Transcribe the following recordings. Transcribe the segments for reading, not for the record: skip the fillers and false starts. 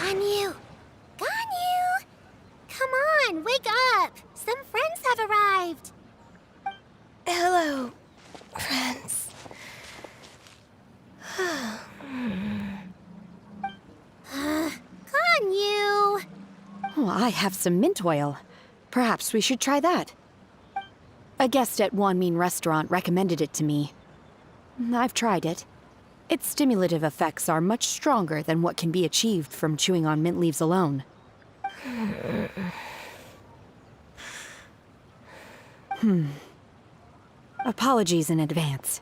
Ganyu! Ganyu! Come on, wake up! Some friends have arrived! Hello, friends. Ganyu! Oh, I have some mint oil. Perhaps we should try that. A guest at Wanmin restaurant recommended it to me. I've tried it. Its stimulative effects are much stronger than what can be achieved from chewing on mint leaves alone. Apologies in advance.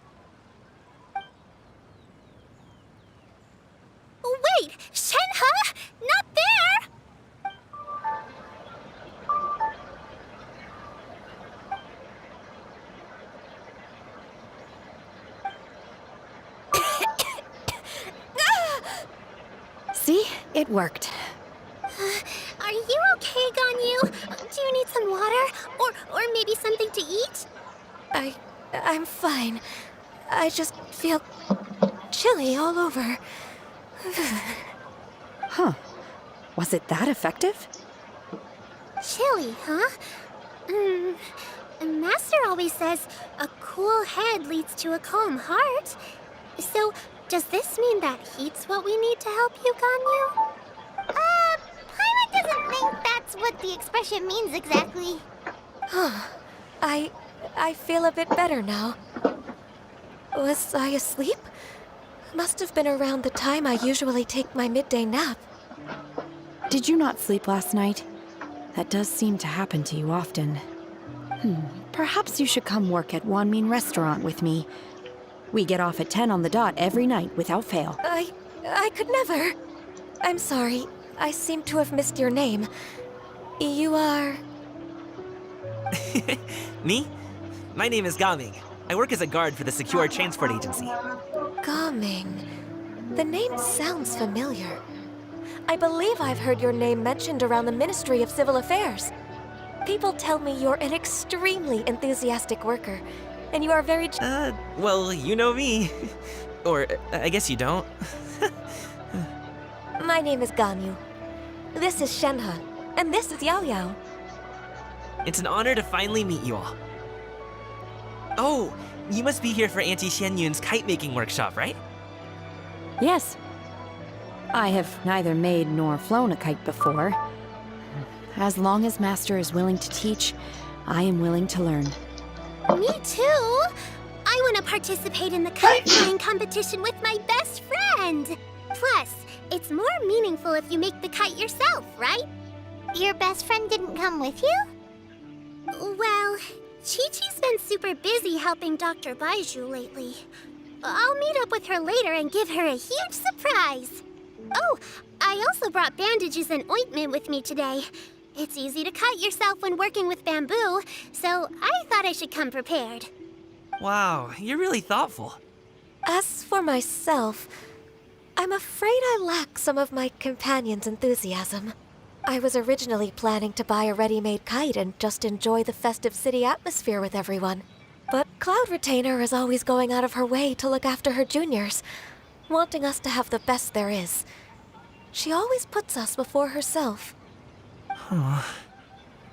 Wait! Shenhe! Not there! See? It worked. Are you okay, Ganyu? Do you need some water? Or maybe something to eat? I'm fine. I just feel chilly all over. Huh. Was it that effective? Chilly, huh? Master always says a cool head leads to a calm heart. So, does this mean that heat's what we need to help you, Ganyu? Paimon doesn't think that's what the expression means exactly. I feel a bit better now. Was I asleep? Must have been around the time I usually take my midday nap. Did you not sleep last night? That does seem to happen to you often. Perhaps you should come work at Wanmin restaurant with me. We get off at 10 on the dot every night without fail. I could never. I'm sorry. I seem to have missed your name. You are... Me? My name is Gaming. I work as a guard for the Secure Transport Agency. Gaming. The name sounds familiar. I believe I've heard your name mentioned around the Ministry of Civil Affairs. People tell me you're an extremely enthusiastic worker, and you are very... Well, you know me. Or, I guess you don't. My name is Ganyu. This is Shenhe, and this is Yao Yao. It's an honor to finally meet you all. Oh, you must be here for Auntie Xianyun's kite-making workshop, right? Yes. I have neither made nor flown a kite before. As long as Master is willing to teach, I am willing to learn. Me too! I want to participate in the kite flying competition with my best friend! Plus, it's more meaningful if you make the kite yourself, right? Your best friend didn't come with you? Well, Chi-Chi's been super busy helping Dr. Baiju lately. I'll meet up with her later and give her a huge surprise. Oh, I also brought bandages and ointment with me today. It's easy to cut yourself when working with bamboo, so I thought I should come prepared. Wow, you're really thoughtful. As for myself, I'm afraid I lack some of my companion's enthusiasm. I was originally planning to buy a ready-made kite and just enjoy the festive city atmosphere with everyone. But Cloud Retainer is always going out of her way to look after her juniors, wanting us to have the best there is. She always puts us before herself.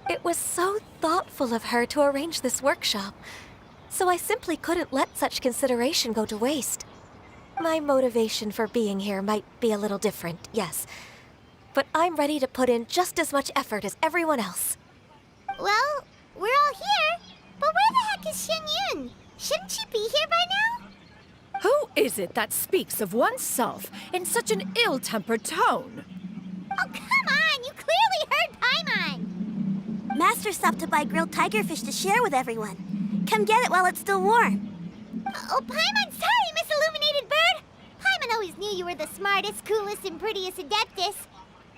It was so thoughtful of her to arrange this workshop, so I simply couldn't let such consideration go to waste. My motivation for being here might be a little different, yes, but I'm ready to put in just as much effort as everyone else. Well, we're all here, but where the heck is Xianyun? Shouldn't she be here by now? Who is it that speaks of oneself in such an ill-tempered tone? Oh, come on! You clearly heard Paimon! Master stopped to buy grilled tigerfish to share with everyone. Come get it while it's still warm. Oh, Paimon, sorry, Miss Illuminated Bird! Paimon always knew you were the smartest, coolest, and prettiest Adeptus.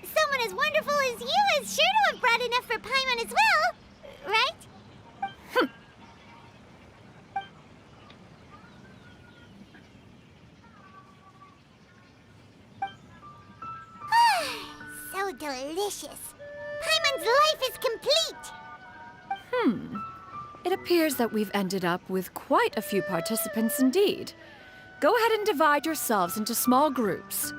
Someone as wonderful as you is sure to have brought enough for Paimon as well, right? So delicious. Paimon's life is complete. It appears that we've ended up with quite a few participants indeed. Go ahead and divide yourselves into small groups.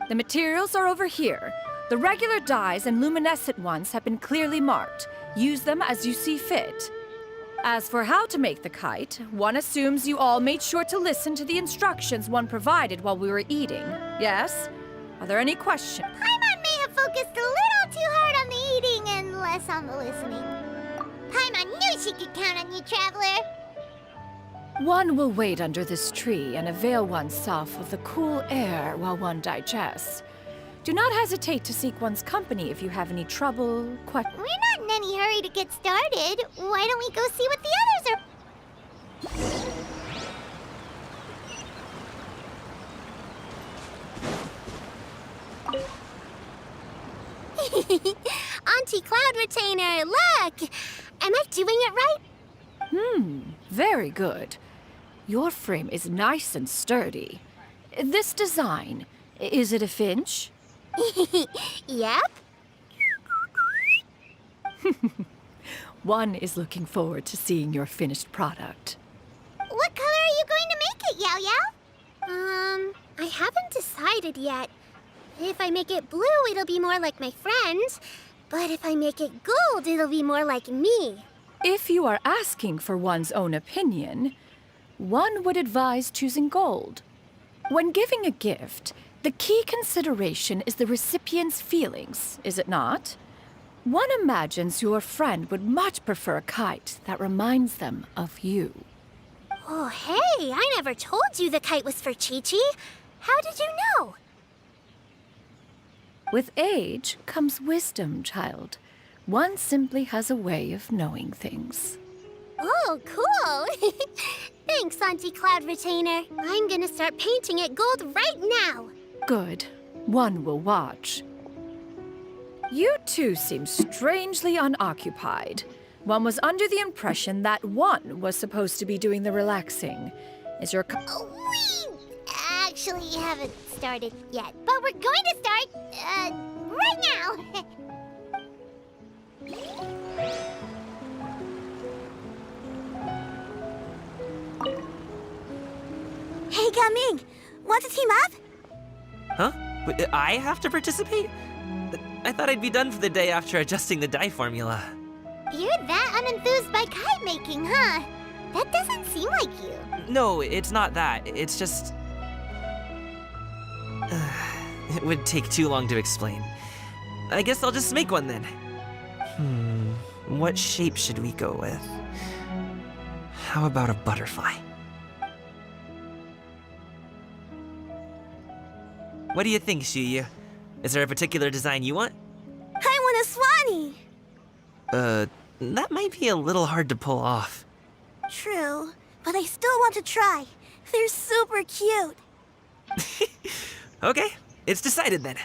The materials are over here. The regular dyes and luminescent ones have been clearly marked. Use them as you see fit. As for how to make the kite, one assumes you all made sure to listen to the instructions one provided while we were eating. Yes? Are there any questions? Paimon may have focused a little too hard on the eating and less on the listening. Paimon knew she could count on you, Traveler. One will wait under this tree and avail oneself of the cool air while one digests. Do not hesitate to seek one's company if you have any trouble, We're not in any hurry to get started. Why don't we go see what the others are... Auntie Cloud Retainer, look! Am I doing it right? Very good. Your frame is nice and sturdy. This design, is it a finch? Yep. One is looking forward to seeing your finished product. What color are you going to make it, Yao Yao? I haven't decided yet. If I make it blue, it'll be more like my friends. But if I make it gold, it'll be more like me. If you are asking for one's own opinion, one would advise choosing gold. When giving a gift, the key consideration is the recipient's feelings, is it not? One imagines your friend would much prefer a kite that reminds them of you. Oh, hey, I never told you the kite was for Chi-Chi. How did you know? With age comes wisdom, child. One simply has a way of knowing things. Oh, cool. Thanks, Auntie Cloud Retainer. I'm gonna start painting it gold right now. Good. One will watch. You two seem strangely unoccupied. One was under the impression that one was supposed to be doing the relaxing. Is your We actually haven't started yet, but we're going to start, right now. Hey, Gaming! Want to team up? Huh? Wait, I have to participate? I thought I'd be done for the day after adjusting the dye formula. You're that unenthused by kite making, huh? That doesn't seem like you. No, it's not that. It's just... it would take too long to explain. I guess I'll just make one then. What shape should we go with? How about a butterfly? What do you think, Shuyu? Is there a particular design you want? I want a swanee! That might be a little hard to pull off. True, but I still want to try. They're super cute. Okay, it's decided then.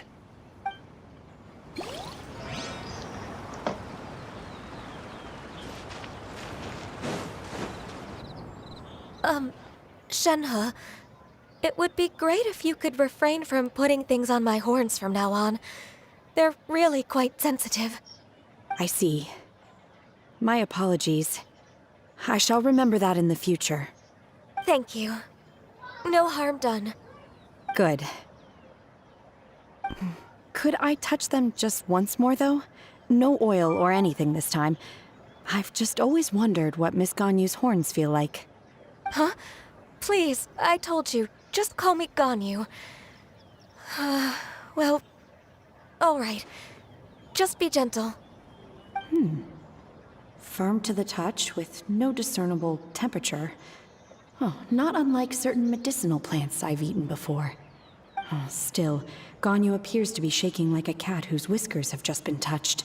Shenhe, it would be great if you could refrain from putting things on my horns from now on. They're really quite sensitive. I see. My apologies. I shall remember that in the future. Thank you. No harm done. Good. Could I touch them just once more, though? No oil or anything this time. I've just always wondered what Miss Ganyu's horns feel like. Huh? Please, I told you. Just call me Ganyu. Well, all right. Just be gentle. Firm to the touch with no discernible temperature. Oh, not unlike certain medicinal plants I've eaten before. Oh, still, Ganyu appears to be shaking like a cat whose whiskers have just been touched.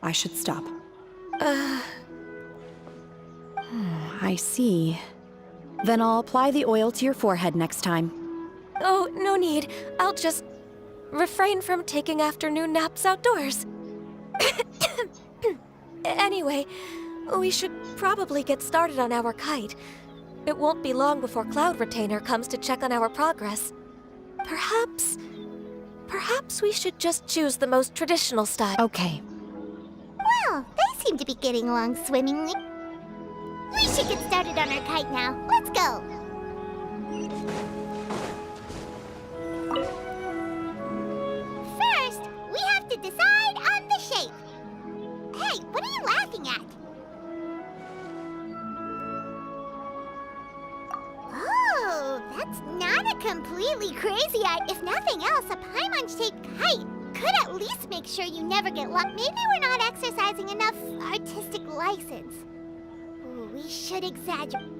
I should stop. I see. Then I'll apply the oil to your forehead next time. Oh, no need. I'll just refrain from taking afternoon naps outdoors. Anyway, we should probably get started on our kite. It won't be long before Cloud Retainer comes to check on our progress. Perhaps we should just choose the most traditional style. Okay. Well, they seem to be getting along swimmingly. We should get started on our kite now. Let's go. completely crazy. If nothing else, a Paimon-shaped kite could at least make sure you never get lost. Maybe we're not exercising enough artistic license. Ooh, we should exaggerate.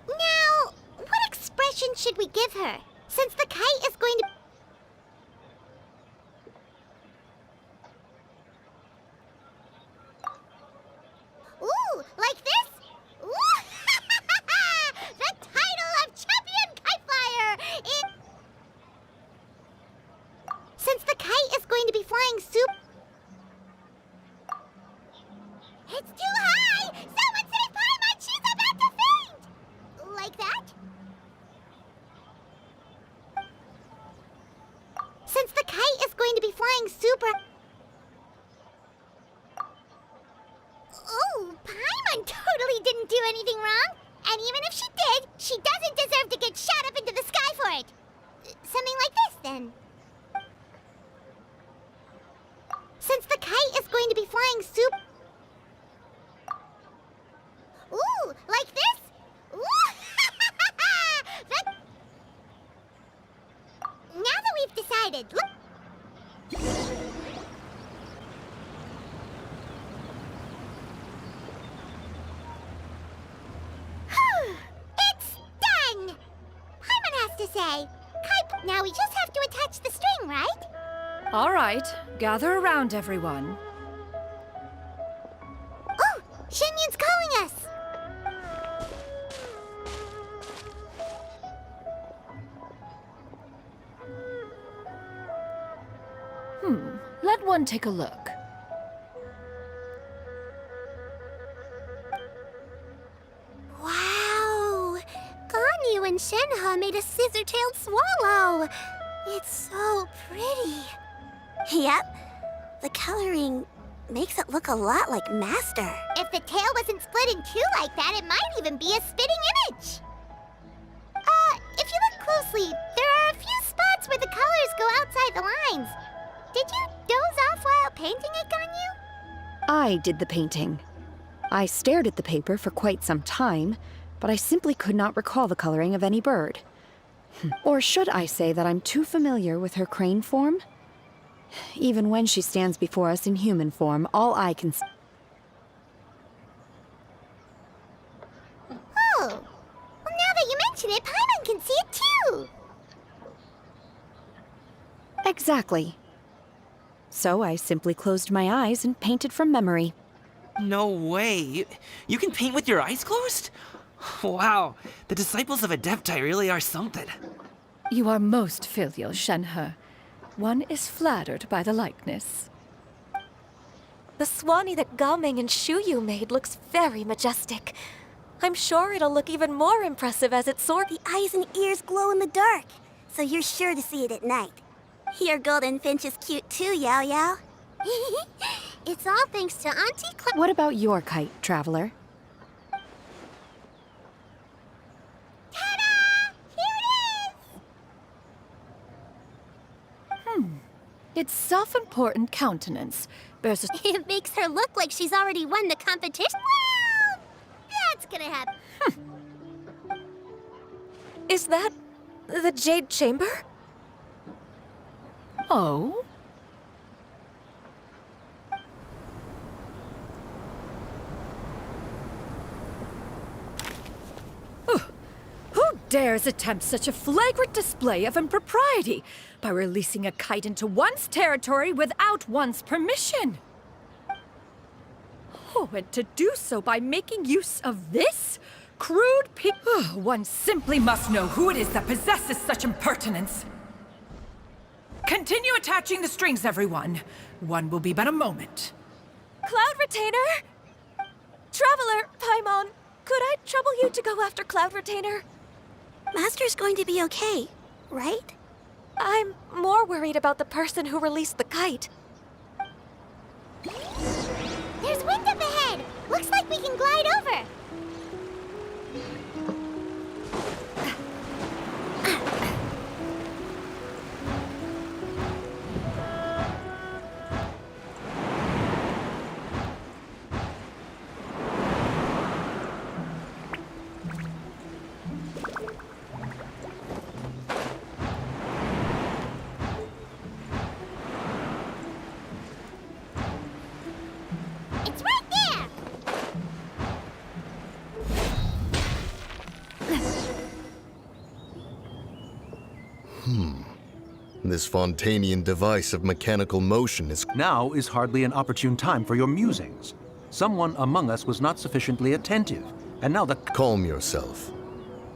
Now, what expression should we give her? Since the kite is going to... Ooh, like this? Ooh! The title of Champion Kite Flyer! Since the kite is going to be flying It's too high! Someone save Paimon! She's about to faint! Like that? Since the kite is going to be flying super... Oh, Paimon totally didn't do anything wrong. And even if she did, she doesn't deserve to get shot up into the sky for it. Something like this, then. Since the kite is going to be flying Ooh, like this? Ooh! Now that we've decided, look... It's done! Paimon has to say. Kite, now we just have to attach the string, right? All right, gather around, everyone. Oh, Shenyun's calling us! Let one take a look. Wow! Ganyu and Shenhe made a scissor-tailed swallow! It's so pretty. Yep. The coloring makes it look a lot like Master. If the tail wasn't split in two like that, it might even be a spitting image. If you look closely, there are a few spots where the colors go outside the lines. Did you doze off while painting it, Ganyu? I did the painting. I stared at the paper for quite some time, but I simply could not recall the coloring of any bird. Or should I say that I'm too familiar with her crane form? Even when she stands before us in human form, all I can see... Oh, well, now that you mention it, Paimon can see it too. Exactly. So I simply closed my eyes and painted from memory. No way. You can paint with your eyes closed? Wow, the disciples of Adepti really are something. You are most filial, Shenhe. One is flattered by the likeness. The Swanee that Gaming and Shuyu made looks very majestic. I'm sure it'll look even more impressive as it soars. The eyes and ears glow in the dark, so you're sure to see it at night. Your golden finch is cute too, Yao Yao. It's all thanks to Auntie What about your kite, traveler? Ta-da! Here it is! Its self-important countenance bears a... It makes her look like she's already won the competition. Well, that's gonna happen. Is that the Jade Chamber? Oh? Who dares attempt such a flagrant display of impropriety by releasing a kite into one's territory without one's permission? Oh, and to do so by making use of this crude one simply must know who it is that possesses such impertinence. Continue attaching the strings, everyone. One will be but a moment. Cloud Retainer! Traveler, Paimon, could I trouble you to go after Cloud Retainer? Master's going to be okay, right? I'm more worried about the person who released the kite. There's wind up ahead! Looks like we can glide over! This Fontanian device of mechanical motion is... Now is hardly an opportune time for your musings. Someone among us was not sufficiently attentive, and now the... Calm yourself.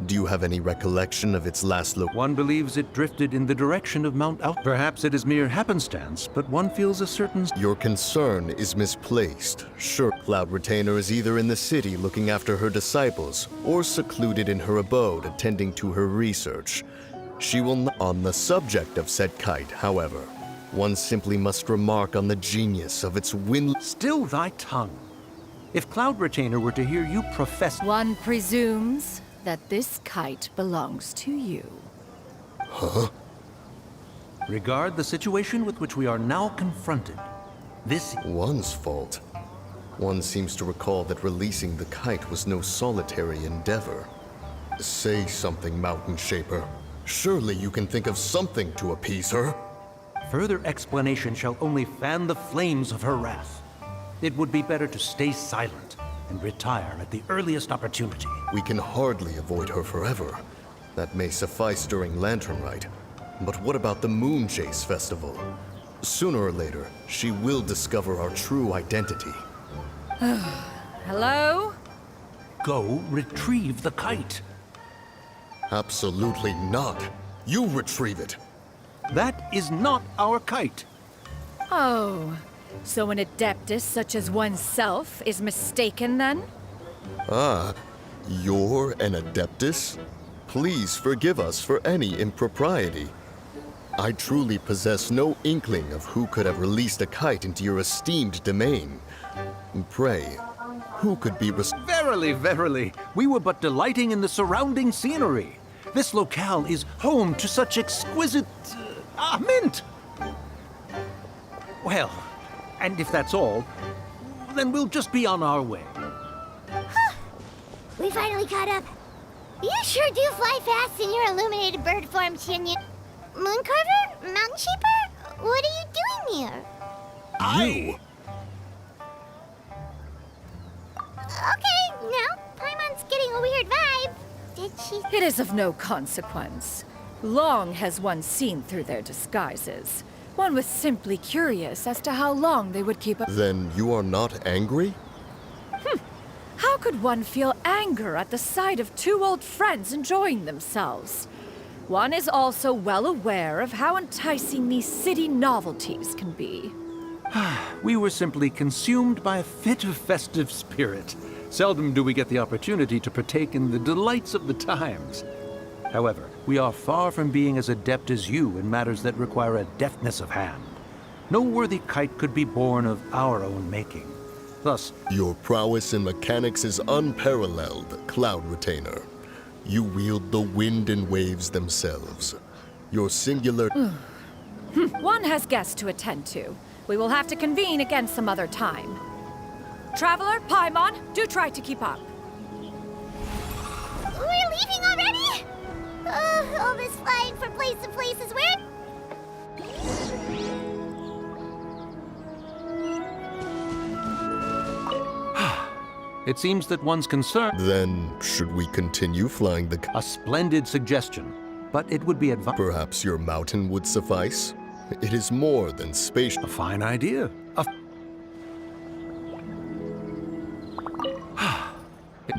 Do you have any recollection of its last look? One believes it drifted in the direction of Mount Out. Perhaps it is mere happenstance, but one feels a certain... Your concern is misplaced. Sure, Cloud Retainer is either in the city looking after her disciples, or secluded in her abode attending to her research. She will not... On the subject of said kite, however, one simply must remark on the genius of its wind... Still thy tongue. If Cloud Retainer were to hear you profess... One presumes that this kite belongs to you. Huh? Regard the situation with which we are now confronted. This... One's fault. One seems to recall that releasing the kite was no solitary endeavor. Say something, Mountain Shaper. Surely you can think of something to appease her. Further explanation shall only fan the flames of her wrath. It would be better to stay silent and retire at the earliest opportunity. We can hardly avoid her forever. That may suffice during Lantern Rite. But what about the Moon Chase Festival? Sooner or later, she will discover our true identity. Hello? Go retrieve the kite. Absolutely not. You retrieve it. That is not our kite. Oh, so an adeptus such as oneself is mistaken then? Ah, you're an Adeptus? Please forgive us for any impropriety. I truly possess no inkling of who could have released a kite into your esteemed domain. Pray, who could be Verily, verily, we were but delighting in the surrounding scenery. This locale is home to such exquisite... mint! Well, and if that's all, then we'll just be on our way. We finally caught up. You sure do fly fast in your illuminated bird form, Shinyan. Mooncarver? Mountain Shaper? What are you doing here? You? Okay, now Paimon's getting a weird vibe. Did she... It is of no consequence. Long has one seen through their disguises. One was simply curious as to how long they would keep up. Then you are not angry? How could one feel anger at the sight of two old friends enjoying themselves? One is also well aware of how enticing these city novelties can be. We were simply consumed by a fit of festive spirit. Seldom do we get the opportunity to partake in the delights of the times. However, we are far from being as adept as you in matters that require a deftness of hand. No worthy kite could be born of our own making. Thus, Your prowess in mechanics is unparalleled, Cloud Retainer. You wield the wind and waves themselves. Your singular... One has guests to attend to. We will have to convene again some other time. Traveler, Paimon, do try to keep up. We're leaving already? All this flying from place to place is weird. it seems that one's concern... Then, should we continue flying the... A splendid suggestion, but it would be Perhaps your mountain would suffice? It is more than spacious. a fine idea.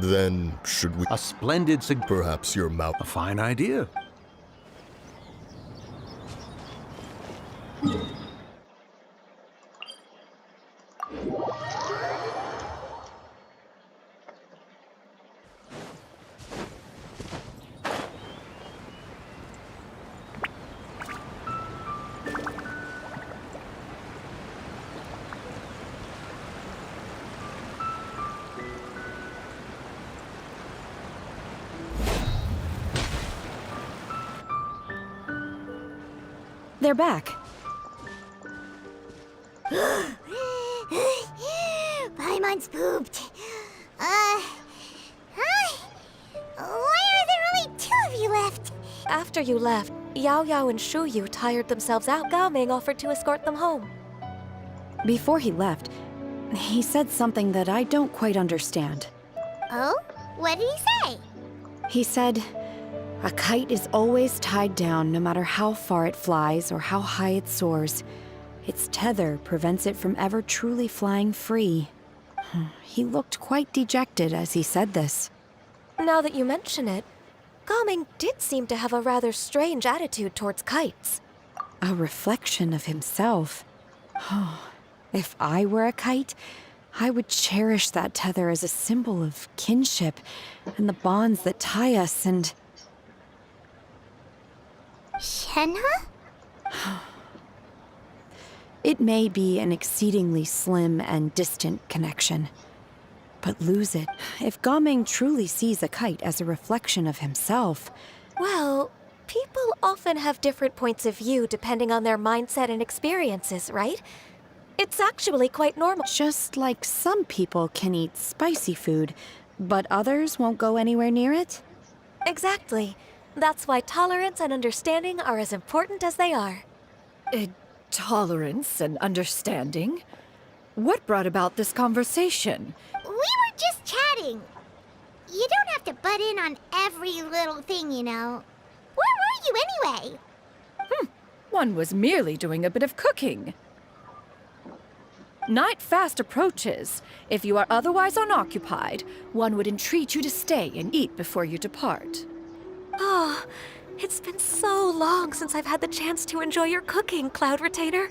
Then, should we... A splendid Perhaps your A fine idea. They're back. Paimon's pooped. Hi. Why are there only two of you left? After you left, Yao Yao and Shu Yu tired themselves out. Gao Ming offered to escort them home. Before he left, he said something that I don't quite understand. Oh? What did he say? He said, A kite is always tied down no matter how far it flies or how high it soars. Its tether prevents it from ever truly flying free. He looked quite dejected as he said this. Now that you mention it, Gaming did seem to have a rather strange attitude towards kites. A reflection of himself. If I were a kite, I would cherish that tether as a symbol of kinship and the bonds that tie us and... Shenhe? It may be an exceedingly slim and distant connection, but lose it. If Gaming truly sees a kite as a reflection of himself... Well, people often have different points of view depending on their mindset and experiences, right? It's actually quite normal. Just like some people can eat spicy food, but others won't go anywhere near it? Exactly. That's why tolerance and understanding are as important as they are. Tolerance and understanding? What brought about this conversation? We were just chatting. You don't have to butt in on every little thing, you know. Where were you anyway? One was merely doing a bit of cooking. Night fast approaches. If you are otherwise unoccupied, one would entreat you to stay and eat before you depart. Oh, it's been so long since I've had the chance to enjoy your cooking, Cloud Retainer.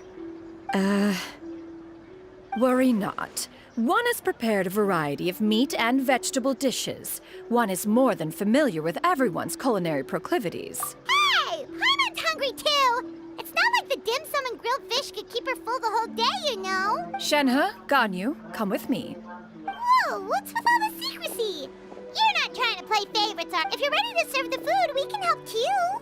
Worry not. One has prepared a variety of meat and vegetable dishes. One is more than familiar with everyone's culinary proclivities. Hey! Paimon's hungry too! It's not like the dim sum and grilled fish could keep her full the whole day, you know? Shenhe, Ganyu, come with me. Whoa, what's with all the secrecy? You're not trying to play favorites, are? If you're ready to serve the food, we can help too.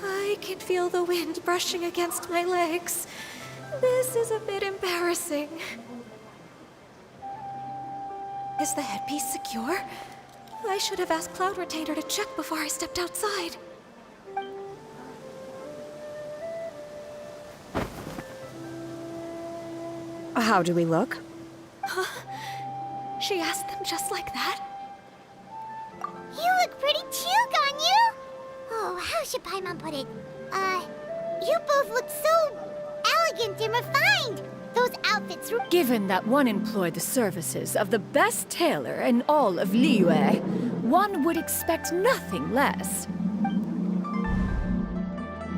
I can feel the wind brushing against my legs. This is a bit embarrassing. Is the headpiece secure? I should have asked Cloud Retainer to check before I stepped outside. How do we look? She asked them just like that? You look pretty too, Ganyu! Oh, how should Paimon put it? You both look so elegant and refined. Those outfits were... Given that one employed the services of the best tailor in all of Liyue, one would expect nothing less.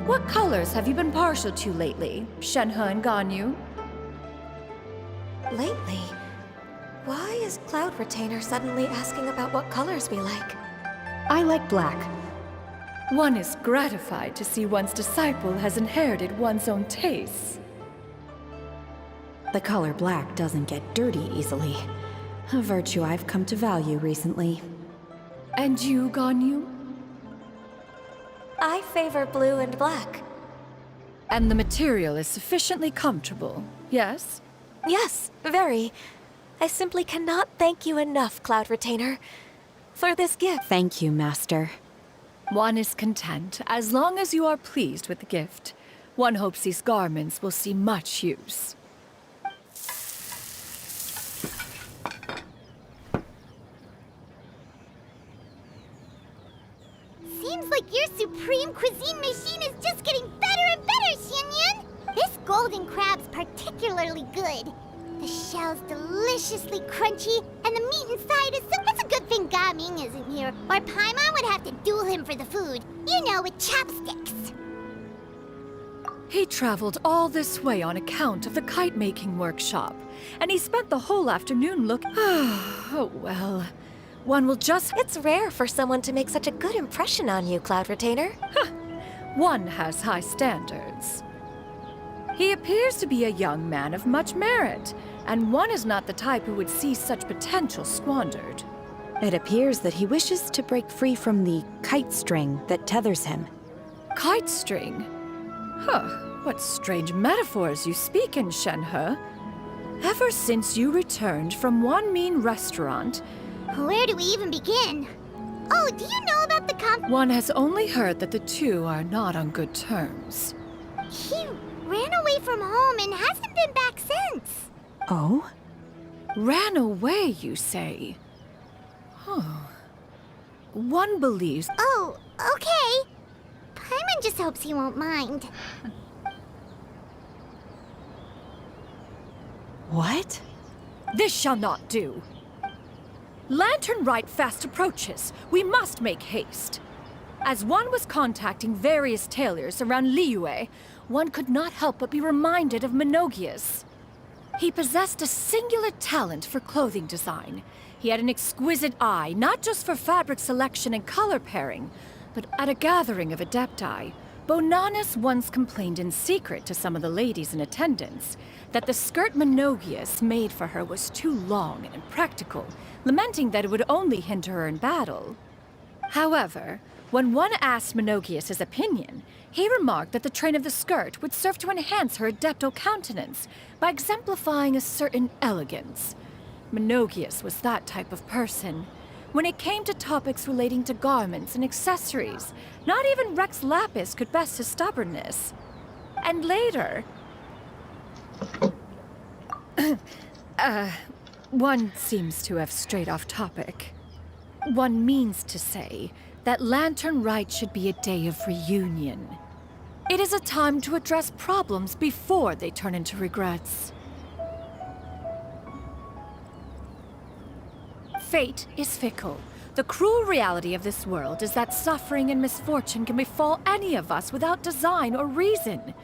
What colors have you been partial to lately, Shenhe and Ganyu? Lately? Why is Cloud Retainer suddenly asking about what colors we like? I like black. One is gratified to see one's disciple has inherited one's own tastes. The color black doesn't get dirty easily. A virtue I've come to value recently. And you, Ganyu? I favor blue and black. And the material is sufficiently comfortable, yes? Yes, very. I simply cannot thank you enough, Cloud Retainer, for this gift. Thank you, Master. One is content as long as you are pleased with the gift. One hopes these garments will see much use. Seems like your supreme cuisine machine is just getting better and better, Xianyun! This golden crab's particularly good. The shell's deliciously crunchy, and the meat inside is it's a good thing Gaming isn't here, or Paimon would have to duel him for the food. You know, with chopsticks. He traveled all this way on account of the kite-making workshop, and he spent the whole afternoon Oh, well, one will just... It's rare for someone to make such a good impression on you, Cloud Retainer. One has high standards. He appears to be a young man of much merit, and one is not the type who would see such potential squandered. It appears that he wishes to break free from the kite string that tethers him. Kite string? Huh, what strange metaphors you speak in, Shenhe. Ever since you returned from one mean restaurant, Where do we even begin? Oh, do you know about the one has only heard that the two are not on good terms. He ran away from home and hasn't been back since. Oh? Ran away, you say? Huh. One believes... Oh, okay. Paimon just hopes he won't mind. What? This shall not do. Lantern Rite fast approaches. We must make haste. As one was contacting various tailors around Liyue, one could not help but be reminded of Menogias. He possessed a singular talent for clothing design. He had an exquisite eye, not just for fabric selection and color pairing, but at a gathering of adepti. Bonanis once complained in secret to some of the ladies in attendance that the skirt Menogias made for her was too long and impractical, lamenting that it would only hinder her in battle. However, when one asked Menogias his opinion, he remarked that the train of the skirt would serve to enhance her adeptal countenance by exemplifying a certain elegance. Menogias was that type of person. When it came to topics relating to garments and accessories, not even Rex Lapis could best his stubbornness. And later... one seems to have strayed off topic. One means to say that Lantern Rite should be a day of reunion. It is a time to address problems before they turn into regrets. Fate is fickle. The cruel reality of this world is that suffering and misfortune can befall any of us without design or reason.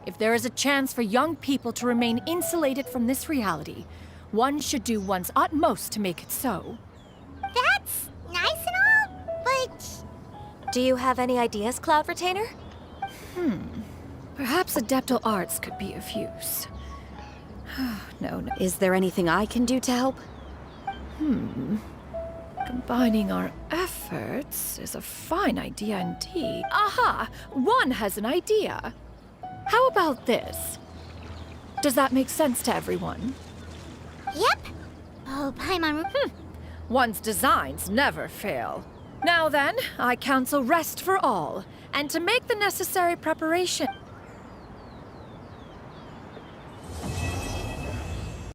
If there is a chance for young people to remain insulated from this reality, one should do one's utmost to make it so. That's nice and all, but... Do you have any ideas, Cloud Retainer? Perhaps adeptal arts could be of use. No. Is there anything I can do to help? Combining our efforts is a fine idea indeed. Aha! One has an idea. How about this? Does that make sense to everyone? Yep. Oh, Paimon... One's designs never fail. Now then, I counsel rest for all, and to make the necessary preparation.